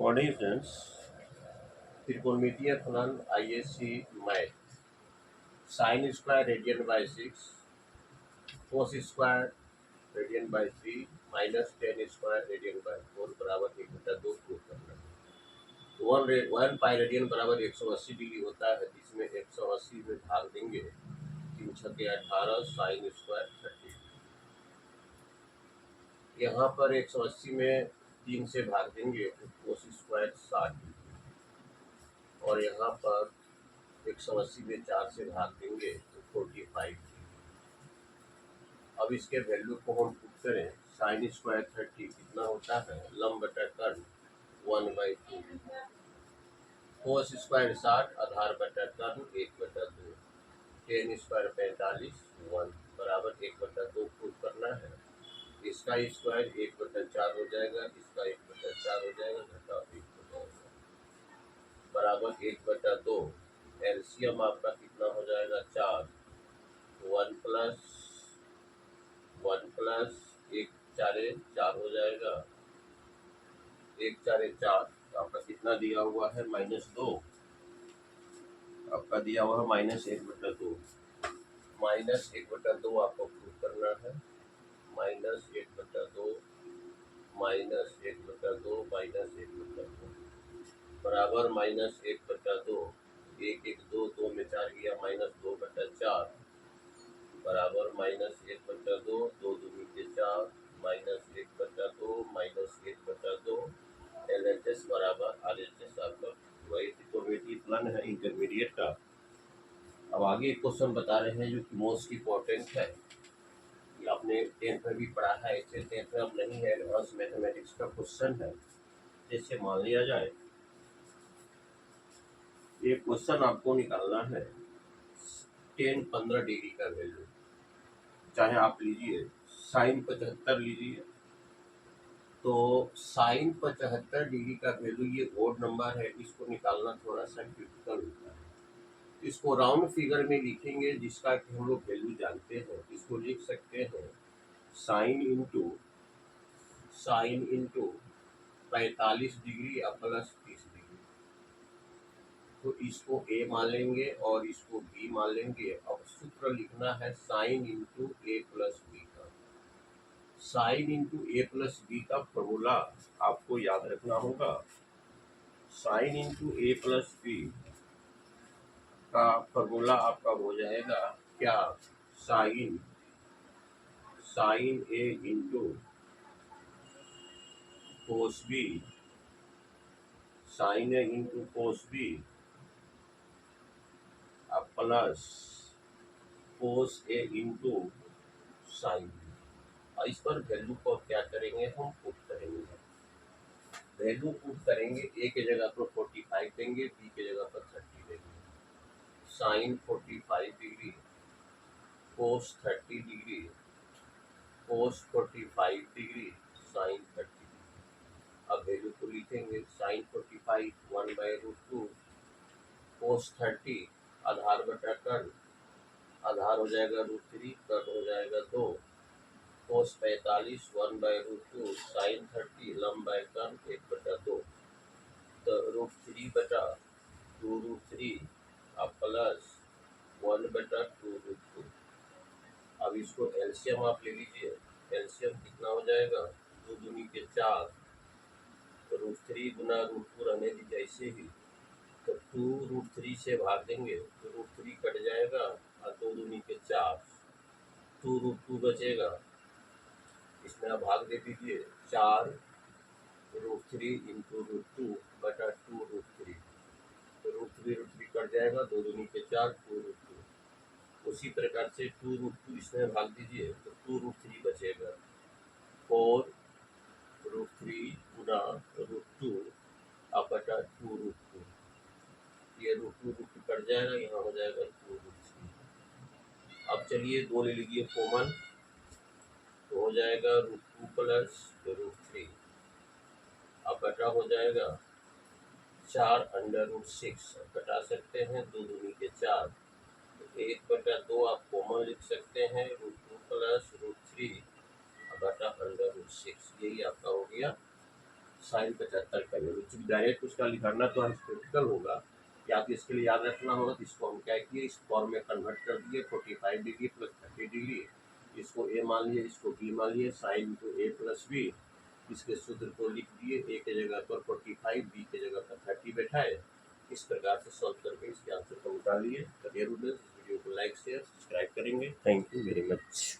Morning friends, त्रिकोणमितीय फलन ISC math sine square radian by 6 cos square radian by 3 minus ten square radian by 4 बराबर 1/2 prove करना है। तो वन पाई रेडियन बराबर 180 डिग्री होता है, जिसमें 180 में भाग देंगे 3 छके 18 साइन स्क्वायर 30। यहाँ पर 180 में 3 से भाग देंगे तो कोस स्क्वायर 60 और यहाँ पर 180 में 4 से भाग देंगे तो 45। अब इसके वैल्यू को हम पुट करें, साइन स्क्वायर 30 कितना होता है, लंब बटा कर्ण 1/2, कोस स्क्वायर 60 आधार बटा कर्ण 1/2, टेन स्क्वायर 45 1 बराबर 1/2 पुट करना है। इसका स्क्वायर 1/4 हो जाएगा, इसका 1/4 हो जाएगा, घटा 1 हो जाएगा बराबर 1/2। एलसीएम आपका कितना हो जाएगा 4, 1 प्लस 1 चारे 4 हो जाएगा, 1 4 4 आपका कितना दिया हुआ है -2, आपका दिया हुआ है -1/2, -1/2 आपको प्रूव करना है, -1/2 -1/2 -1/2 बराबर -1/2, 1 1 2 2 में 4 गया -2/4 बराबर -1/2, 2 दूनी के 4 -1/2 -1/2 LHS बराबर RHS आपका वही त्रिकोणमितीय फलन है इंटरमीडिएट का। अब आगे एक क्वेश्चन बता रहे हैं जो कि मोस्ट इम्पोर्टेंट है, ये आपने 10th में भी पढ़ा है, इसे 10th में अब नहीं है, एडवांस मैथमेटिक्स का क्वेश्चन है। जैसे मान लिया जाए ये क्वेश्चन आपको निकालना है 10-15 डिग्री का वैल्यू, चाहे आप लीजिए साइन 75 लीजिए, तो साइन 75 डिग्री का वैल्यू ये ओड नंबर है, इसको निकालना थोड़ा सा क्रिटिकल होता है। इसको राउंड फिगर में लिखेंगे जिसका कि हम लोग वैल्यू जानते हैं। इसको लिख सकते हैं साइन इंटू 45 डिग्री या प्लस 30 डिग्री। तो इसको ए मान लेंगे और इसको बी मान लेंगे। अब सूत्र लिखना है sine into A plus B का। Sine into A plus B का फॉर्मूला आपको याद रखना होगा। Sine into A plus B का फॉर्मूला आपका हो जाएगा क्या, sine A into cos B, sine A into cos B plus cos A into sine B. और इस पर वैल्यू को क्या करेंगे, हम पुट करेंगे। वैल्यू पुट करेंगे, ए के जगह पर 45 देंगे, बी के जगह पर 30 देंगे। Sine 45 degree cos 30 degree cos 45 degree sine 30 degree. अब वैल्यू को लिखेंगे, साइन 45 1/√2 कोस 30 आधार बटा कर्ण, आधार हो जाएगा √3, कर्ण हो जाएगा 2, कोस 45 1/√2 साइन 30 लंब बाय कर्ण 1/2, तो √3/2√3 अब प्लस 1/2√2। अब इसको एलसीएम आप ले लीजिए, एलसीएम कितना हो जाएगा, 2 दूनी के 4, √3 गुना √2 रहने दीजिए ऐसे ही, तो 2√3 से भाग देंगे तो √3 कट जाएगा और 2 दूनी के 4, 2√2 बचेगा, इसमें आप भाग दे दीजिए 4√3 इंटू √2 बटा 2√3, तो √3 कट जाएगा, 2 दूनी के 4 2√2। उसी प्रकार से 2√2 इसमें भाग दीजिए तो 2√3 बचेगा, 4√3 गुना √2 बटा 2√2, ये √2 कट जाएगा, यहाँ हो जाएगा 2√3। अब चलिए 2 ले लीजिए कॉमन, तो हो जाएगा √2 प्लस √3, अब बटा हो जाएगा 4√6, घटा सकते हैं 2 दूनी के 4, तो 1/2 आप कॉमन लिख सकते हैं, √2 प्लस √3 बटा √6, यही आपका हो गया साइन 75 का वैल्यू। चूँकि डायरेक्ट उसका लिखना तो हाइपोथेटिकल होगा, या तो इसके लिए याद रखना होगा। तो इसको हम क्या किए, इस फॉर्म में कन्वर्ट कर दिए, 45 डिग्री प्लस 30 डिग्री, इसको ए मान लिए, इसको बी मान लिए, sign to A plus B, इसके सूत्र को लिख दिए, ए के जगह पर 45, बी के जगह पर 30 बैठाए। इस प्रकार से सॉल्व करके इसके आंसर को निकाल लिए। तो डियर स्टूडेंट्स, इस वीडियो को लाइक शेयर सब्सक्राइब करेंगे। Thank you very much.